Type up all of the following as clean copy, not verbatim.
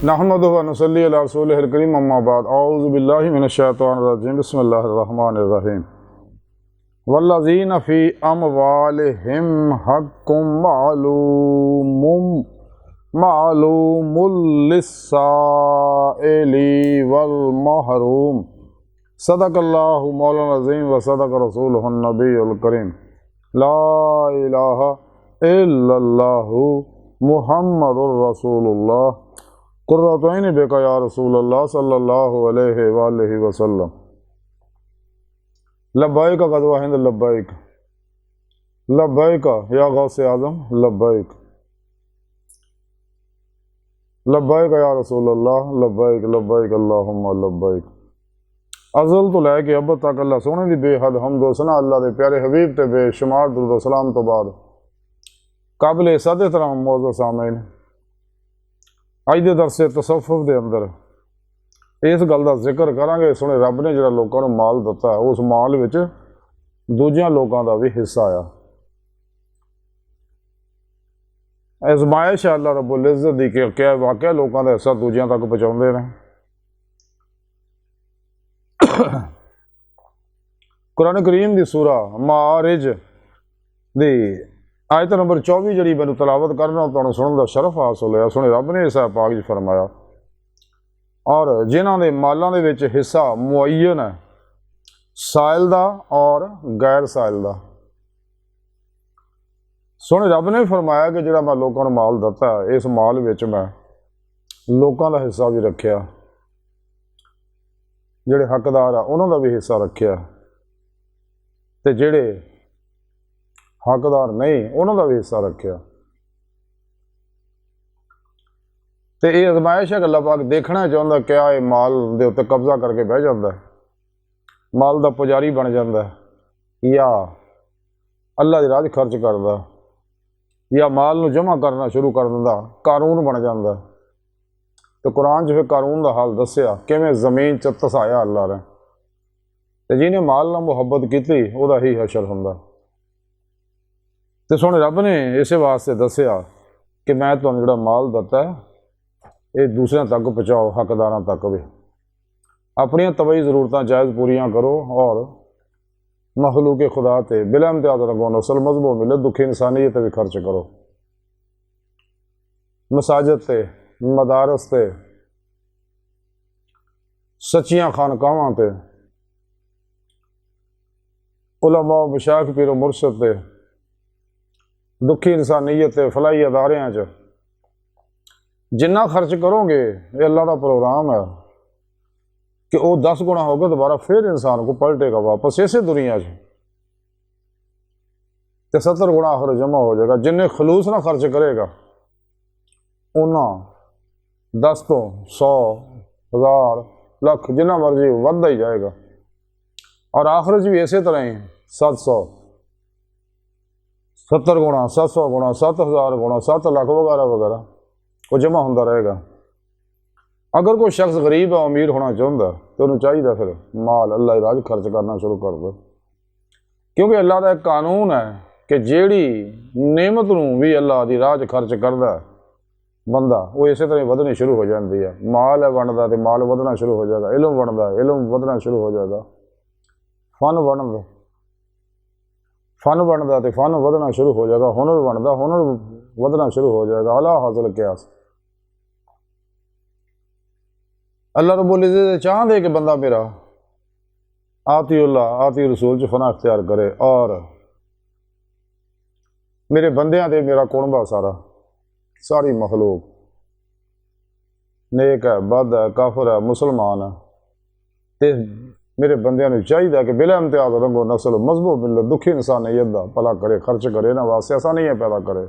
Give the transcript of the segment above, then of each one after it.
नहमदुहु व नुसल्ली अला रसूलिहिल करीम अम्मा बाद औज़ु बिल्लाहि मिनश शैतानिर रजीम बिस्मिल्लाहिर रहमानिर रहीम वल्लज़ीना फ़ी अमवालिहिम हक़्क़ुम मालूमुल लिस्साइली वल महरूम सदक़ल्लाहु मौलाना अज़ीम व सदक़ रसूलुहुन नबियुल करीम ला इलाहा इल्लल्लाहु मुहम्मदुर रसूलुल्लाह कुर्रतुन बिका या रसूलल्लाह सल्लल्लाहु अलैहि वसल्लम। लब्बैक ग़ज़वा हिंद लब्बैक लब्बैक या गौसे आज़म लब्बैक लब्बैक या रसूलल्लाह लब्बैक लब्बैक अल्लाहुम्मा लब्बैक। अज़ल तो लैके अब तक अल्लाह सोने दी बेहद हम्द व सना अल्लाह दे प्यारे हबीब ते बेशुमार दुरूद व सलाम तो बाद काबिल इज़्ज़त एहतराम मौजूद सामीन अज के दरसे तसव्वुफ के अंदर इस गल का जिक्र करांगे। सुने रब ने जो लोगों को माल दिता है उस माल विच दूजिया लोगों का भी हिस्सा आया। आजमाइश है अल्लाह रब्बुल इज़्ज़त दी कि क्या वाकया लोगों का हिस्सा दूजिया तक पहुँचाते हैं। कुरान करीम की सूरा मारिज दी आयत नंबर 24 जी मैं तलावत करना तुहानू सुनने का शरफ हासिल होया। सुने रब ने इस पाक च फरमाया और जिन्हों के मालों के विच हिस्सा मुअय्यन है साइल का और गैर साइल का। सुने रब ने फरमाया कि जो मैं लोगों को माल दिता है इस माल विच मैं लोगों का हिस्सा भी रखिया, जिहड़े हकदार आ उन्हों का भी हिस्सा रखिया ते जिहड़े हकदार नहीं उन्होंने भी हिस्सा रखा। तो ये आजमाइश है अल्लाह पाक देखना चाहता क्या ये माल के उत्ते कब्जा करके बह जाता है, माल का पुजारी बन जाता है, या अल्लाह की राह खर्च करता, या माल नूं जमा करना शुरू कर दिंदा, कानून बन जाता। तो कुरान च फिर कानून का हाल दसिया किवें जमीन च धसाया अल्लाह ने, तो जिन्हें माल नाल मुहब्बत की वह ही हशर हुंदा। तो सुने रब ने इस वास्ते दसिया कि मैं तुहानूं जिहड़ा माल दिता है ये दूसरों तक पहुँचाओ, हकदारां तक भी अपनी तबई जरूरतां जायज़ पूरियां करो और मखलूक खुदा ते बिला इम्तियाज़ रंगो नस्ल मजहब मिले दुखी इंसानियत भी खर्च करो। मसाजिद ते मदारस ते सच्चियां खानकावां ते उलमा मशाइख पीरो मुर्शद ते दुखी इंसानियत फलाई अदारियां च जिन्ना खर्च करोगे ये अल्लाह का प्रोग्राम है कि वो 10 गुना होगा दोबारा फिर इंसान को पलटेगा वापस इसे दुनिया च, तो 70 गुना आखिर जमा हो जाएगा। जिन्हें खलूस ना खर्च करेगा उन्ना 10 तो 100 1000 लख जिन्ना मर्जी बढ़ता ही जाएगा। और आखिर भी इस तरह ही 70 गुणा 700 गुणा 7000 गुणा 7 लाख वगैरह वगैरह वो जमा होता रहेगा। अगर कोई शख्स गरीब है अमीर होना चाहता तो उन्हें चाहिए फिर माल अल्लाह की राह खर्च करना शुरू कर दो, क्योंकि अल्लाह का एक कानून है कि जिहड़ी नेमत नूं भी अल्लाह की राह खर्च करता है बंदा वो इस तरह वधनी शुरू हो जाती है। माल है बनता तो माल वधना शुरू हो जाएगा, इलम बनता इलम वधना शुरू हो जाएगा, फन बनता तो फन वधना शुरू हो जाएगा, हुनर बनता हुनर वधना शुरू हो जाएगा। अला हासिल क्यास अल्लाह रब्बुल इज़्ज़त चाहते कि बंदा मेरा आती रसूल च फना अख्तियार करे और मेरे बंदियां ते मेरा कुणबा सारी मखलूक नेक है बद है काफर है मुसलमान है, तो मेरे बंदियां नूं चाहिए कि बिला इम्तियाज़ रंगो नस्ल मजहब मिले दुखी इंसानियत दा भला करे खर्च करे, इन्हां वास्ते आसानियां पैदा करे।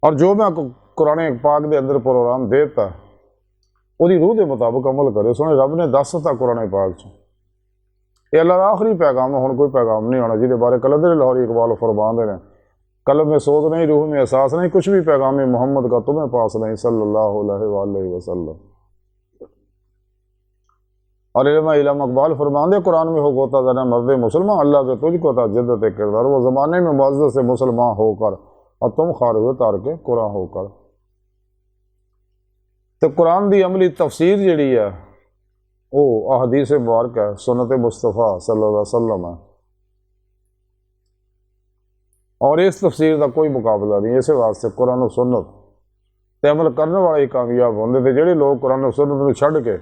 और जो मैं कुरान पाक के अंदर प्रोग्राम देता उसकी रूह के मुताबिक अमल करे। सुने रब ने दसता कुरान पाक च ये अल्लाह का आखिरी पैगाम है, हुण कोई पैगाम नहीं होना जिहदे बारे कलंदर लाहौरी इकबाल फरमाते हैं कल्ब में सोच नहीं रूह में एहसास नहीं कुछ भी पैगाम मोहम्मद का तुम्हें पास नहीं सल्लल्लाहु अलैहि वसल्लम। और इलम अकबाल फरमाते कुरान में हो गोता जना मर्द मुसलमान अल्लाह से तुझको था जिद्दत किरदार वो ज़माने में मुअज़्ज़ज़ से मुसलमान होकर और तुम खारिज तार के कुरान होकर। तो कुरान की अमली तफसीर जिहड़ी है वो अहदीस मुबारक है, सुन्नत मुस्तफा सल्लल्लाहु अलैहि वसल्लम है, और इस तफसीर का कोई मुकाबला नहीं। इस वास्ते कुरान और सुन्नत ते अमल करने वाले ही कामयाब होंगे। तो ਜਿਹੜੇ लोग कुरान और सुन्नत ਨੂੰ ਛੱਡ के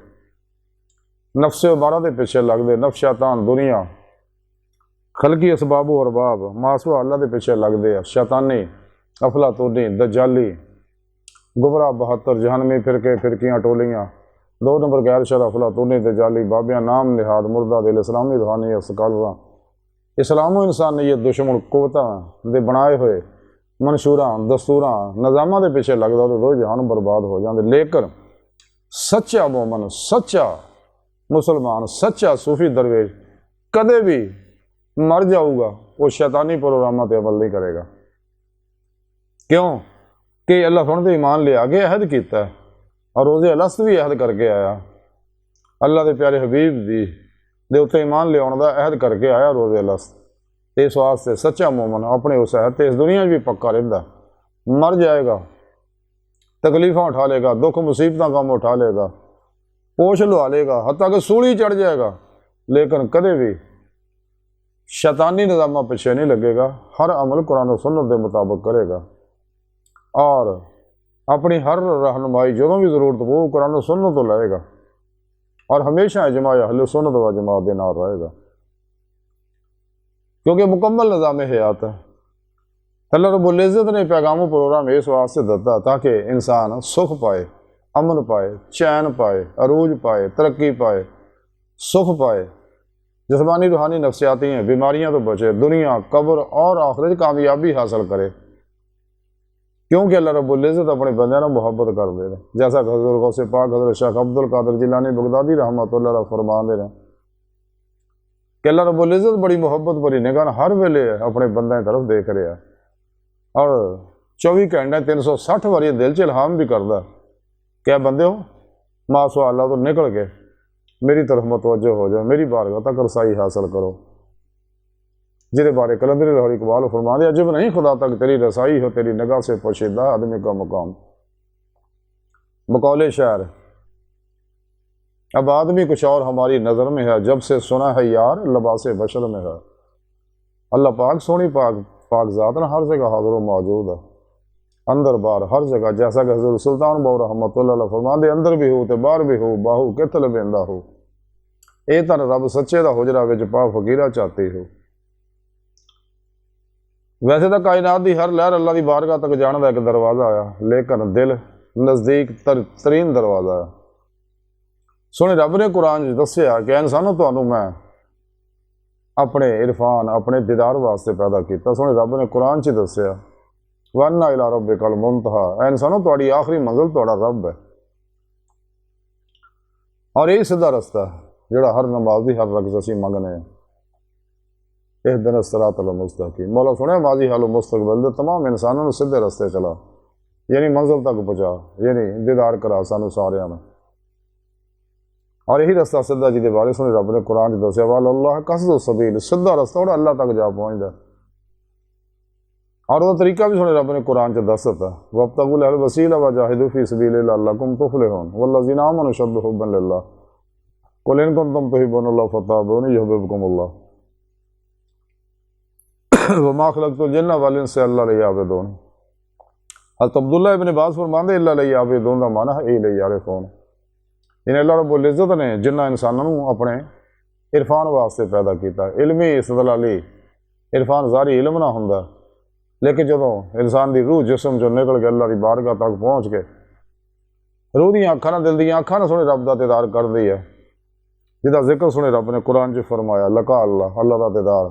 नफ्से उमारा के पिछे लगते, नफ शैतान दुनिया खलकी असबाबो अरबाब मासवा अल्लाह के पिछे लगते हैं, शैतानी अफलातूनी दजाली गुमराह 72 जहनमी फिरके फिरकियाँ टोलियाँ, 2 नंबर गैर शर अफलातूनी दजाली बाबिया नाम निहाद मुर्दा दिल इस्लामी रूहानी अस्कालवा इस्लामो इंसानियत दुश्मन कुवतां दे बनाए हुए मनशूरां दस्तूरां निज़ामां दे पिछे लगदा तो रोज़ जहान बर्बाद हो जाते। लेकिन सच्चा मोमन, सच्चा मुसलमान, सच्चा सूफी दरवेश कदे भी मर जाऊगा वो शैतानी प्रोग्रामां ते अमल नहीं करेगा। क्यों कि अल्लाह सुन ईमान लिया के अहद किया और रोज़े अलस्त भी अहद करके आया, अल्लाह के प्यारे हबीब दी दे उत्ते ईमान लियाउण दा अहद करके आया रोज़े अलस्त। इस वास्ते सच्चा मोमन अपने उस अहद ते इस दुनिया भी पक्का रहिंदा। मर जाएगा, तकलीफां उठा लेगा, दुख मुसीबतां कम उठा लेगा, पोछ लुआ लेगा, हत्ता कि सूली चढ़ जाएगा, लेकिन कदे भी शैतानी निज़ामां पिछे नहीं लगेगा। हर अमल कुरान और सुन्नत के मुताबिक करेगा और अपनी हर रहनुमाई जो भी ज़रूरत वो कुरान और सुन्नत तो लाएगा और हमेशा इजमा अहले सुन्नत व जमात के नाल रहेगा, क्योंकि मुकम्मल निज़ाम हयात है। अल्लाह रब्बुल इज़्ज़त ने पैगाम प्रोग्राम इस वास्ते दिता ताकि इंसान सुख पाए, अमन पाए, चैन पाए, अरूज पाए, तरक्की पाए, सुख पाए, जिस्मानी रूहानी नफ्सियाती हैं बीमारियां तो बचे, दुनिया कब्र और आखिरत कामयाबी हासिल करे। क्योंकि अल्लाह रब्बुल इज़्ज़त अपने बंदे ने मुहब्बत करते हैं। जैसा हज़रत गौसे पाक हज़रत शेख अब्दुल कादिर जिलानी बगदादी रहमतुल्लाह अलैह फरमाते हैं कि अल्लाह रब्बुल इज़्ज़त बड़ी मुहब्बत भरी निगाह हर वेले अपने बंदे की तरफ देख रहा है और 24 घंटे 360 बारी दिल च इल्हाम भी करता क्या बंदे हो मासवा अल्लाह तो निकल के मेरी तरफ मुतवज्जो हो जाओ, मेरी बारगाह तक रसाई हासिल करो, जिहदे बारे कलंदर लाहौरी इकबाल फरमाते अजब नहीं खुदा तक तेरी रसाई हो, तेरी निगाह से पोशीदा आदमी का मुकाम। बकौले शायर अब आदमी कुछ और हमारी नज़र में है, जब से सुना है यार लबासे बशर में है। अल्लाह पाक सोनी पाक पाक ज़ात ना हर जगह हाजिर मौजूद है, अंदर बाहर हर जगह। जैसा कि हज़रत सुल्तान बहु रहमतुल्लाह अलैह फरमाते अंदर भी हो तो बाहर भी हो, बाहू कित लबेंदा हो, ए तन रब सच्चे दा हुजरा विच पा फकीरा चाहती हो। वैसे तो कायनात की हर लहर अल्लाह की बारगाह तक जाने का एक दरवाज़ा आया, लेकिन दिल नज़दीक तरीन दरवाज़ा है। सुने रब ने कुरान दसिया कि इंसानों तुहानू मैं अपने इरफान अपने दीदार वास्ते पैदा किया। सुने रब ने कुरान च दसिया वन्ना इला रब्बिकल मुंतहा, इंसानों तुहाडी आखिरी मंजिल तुहाडा रब है। और यही सीधा रस्ता है जिहड़ा हर नमाज की हर रगज़ असीं मंगने इस दिन सिरातल मुस्तकीम। मौला सुने माजी हालो मुस्तकबिल दे तमाम इंसानों ने सीधे रस्ते चला, यानी मंजिल तक पहुँचा, यानी दीदार करा सानू सारियां में। और यही रस्ता सीधा जिहदे बारे सुने रब ने कुरान च दसिया वाल अल्लाह कसदो सबील, सीधा रस्ता और अल्लाह तक जा पहुँचता। और वह तरीका भी सुने रब ने कुरान च दस दिता वब्तगुल अल वसीला व जाहिदू फी सबीलिल्लाह लअल्लकुम तुफ्लिहून वल्लज़ीना आमनू अशद्दु हुब्बन लिल्लाह कुल इन कुंतुम तुहिब्बूनल्लाह फत्तबिऊनी युहब्बिबकुमुल्लाह वमा खलक़तुल जिन्ना वल इंसा इल्ला लियअबुदून। हज़रत अब्दुल्लाह इब्न अब्बास फरमाते इल्ला लियअबुदून दा माना है लियअरिफून। इन्हें अल्लाह रब्बुल इज़्ज़त ने जिन्ना इंसानों को अपने इरफान वास्ते पैदा किया। इल्मी इस्तदलाली इरफान ज़ारी इल्म ना हुंदा, लेकिन जो इंसान की रूह जिसम जो निकल के अल्लाह की बारगाह तक पहुँच के रूह दी अखां दिल दी अखां ना सुने रब का दीदार कर दी है, जिसका जिक्र सुने रब ने कुरान च फरमाया लका अल्लाह अल्लाह का दीदार।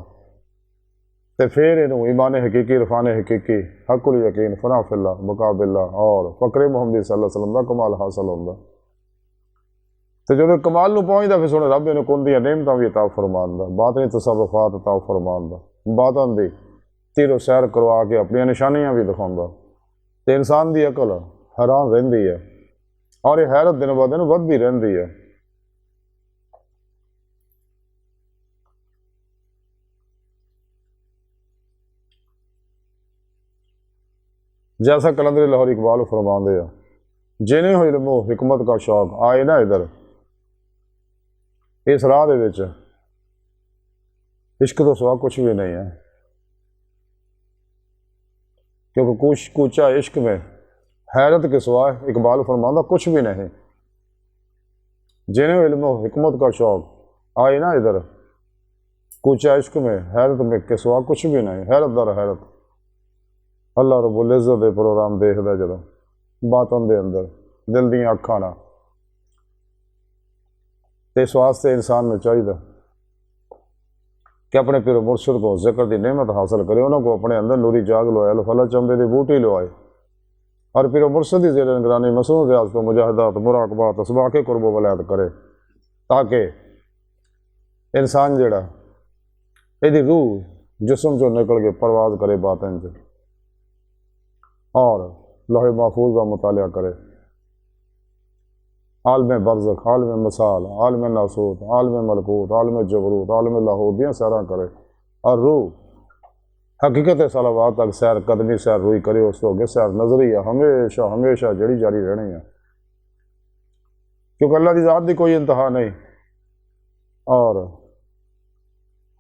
तो फिर इनू ईमान हकीकी इरफान हकीकी हकुल यकीन फना फिल्ला मुकाबिल्ला और फ़क्रे मुहम्मद सल्लल्लाहु अलैहि वसल्लम का कमाल हासिल होंदा। तो जो कमाल नूं पहुँचता फिर सुने रब इन्हूं कुल दियां नेमतां भी अता फरमांदा, बातनी तसर्रुफात अता फरमांदा, बातन दी तीरो सैर करवा के अपनी निशानियां भी दिखाऊंगा। तो इंसान की अकल हैरान रही है और यह हैरत दिन ब दिन बढ़ती रही है। जैसा कलंदर लाहौरी इकबाल फरमाते हैं जिन्हें हो इल्म हिकमत का शौक आए ना इधर इस राह दे विच इश्क तो सिवा कुछ भी नहीं है, क्योंकि कुछ कूचा इश्क में हैरत के सिवा इकबाल फरमांदा कुछ भी नहीं। जिन्हें इल्म हिकमत का शौक आए ना इधर कूचा इश्क में हैरत में के सिवा कुछ भी नहीं। हैरत दर हैरत अल्लाह रब्बुल इज़्ज़त दे प्रोग्राम देखदा जदों बातन दे अंदर दिल दी अखां नाल, ते इस वास्ते इंसान नूं चाहिदा कि अपने पीर मुर्शिद को जिक्र की नेमत हासिल करे, उन्होंने अपने अंदर नूरी जाग लवाए, अल्फला चंबे की बूटी लवाए और पीर मुर्शिद की ज़ेर निगरानी मसनून रियाज़त मुजाहिदात मुराकबात असबाके कुर्ब वलायत करे, ताकि इंसान जड़ा यदि रूह जिस्म चो निकल के परवाज करे बातिन च और लौहे महफूज का मुतालिया करे, आलम बरज़ख, आलम मिसाल, आलम नासूत, आलम मलकूत, आलम जबरूत, आलम लाहूत दियाँ सैरां करे और रूह हकीकत सलावात तक सैर कदमी सैर रूई करे, उस तो अगे सैर नजरी है हमेशा हमेशा जड़ी जारी रहनी है, क्योंकि अल्लाह की ज़ात की कोई इंतहा नहीं और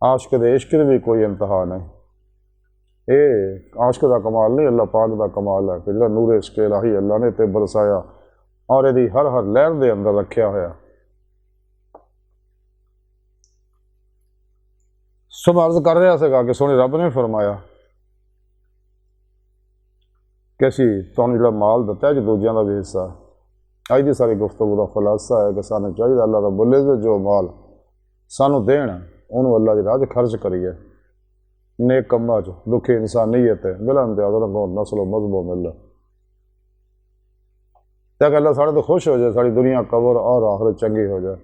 आशिक दे इश्क की भी कोई इंतहा नहीं। ये आशिक का कमाल नहीं, अल्लाह पाक का कमाल है कि जो नूर इश्क इलाही अल्लाह ने ते बरसाया और यदि हर हर लहर के अंदर रखा होया। सो मैं अर्ज कर रहा था कि सोने रब ने फरमाया कि असी तुहानूं जिहड़ा माल दिता जो दूजियां का भी हिस्सा, अज की सारी गुफ्तगू का खुलासा है कि सानूं चाहिए अल्लाह रब्बुल इज़्ज़त जो माल सानूं देण उन्होंने अल्लाह की राह च खर्च करिए, नेक कम्मां च, दुखी इंसानियत है बिला इम्तियाज़ रंगो नस्लो मजहबो मिल ताकि अल्लाह साढ़े तो खुश हो जाए, साड़ी दुनिया कबर और आखिरत चंगी हो जाए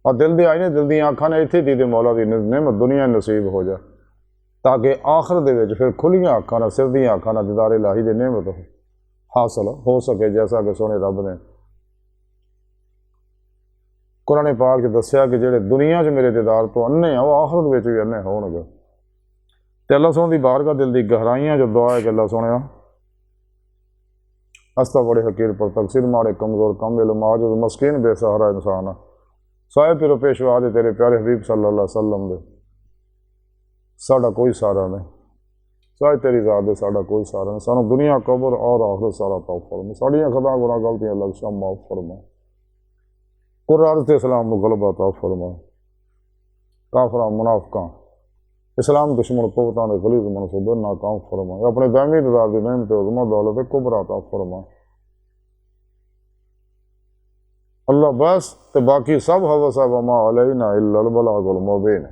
और दिल दी आईने दिल दी आँखां ने इत्थे दी मौला की नेमत दुनिया नसीब हो जाए, ताकि आखिरत दे विच फिर खुलियां अखां नाल सिर दी अखां नाल दीदार इलाही दी नेमत हासिल हो सके, जैसा कि सोने रब ने कुरान पाक च दस्सिया कि जेड़े दुनिया च मेरे दीदार तो अन्ने आ वो आखिरत विच भी अन्ने होणगे। ते अल्लाह सोने दी बारगाह दिल दी गहराइयां जो दुआ है कि अल्लाह सोने अस्ता बड़े हकीर पर तकसीर माड़े कमज़ोर कम इल्म आजिज़ मस्कीन बेसहारा इंसान साहिब पिरो पेशवा दे तेरे प्यारे हबीब सल्लल्लाहु अलैहि वसल्लम दे साड़ा कोई सहारा नहीं, साहिब तेरी ज़ात दे साड़ा कोई सहारा नहीं, सानू दुनिया कबर और आखिरत सारा तौफ फरमा, साड़ियां खता गुनाह गलतियां लक्ष्यां माफ़ फरमा, कुरान ते इस्लाम नूं गलबा तौफ फरमा, काफरां मुनाफिकां इस्लाम दुश्मन कुफतां दे गलीज़ मनसूबे नाकाम फरमा, अपने दामी दीदार दी नेमत उज़्मा दौलत कुबरा अता फरमा। अल्लाह बस ते बाकी सब हवस है वमा अलैना इल्लल बलागुल मुबीन।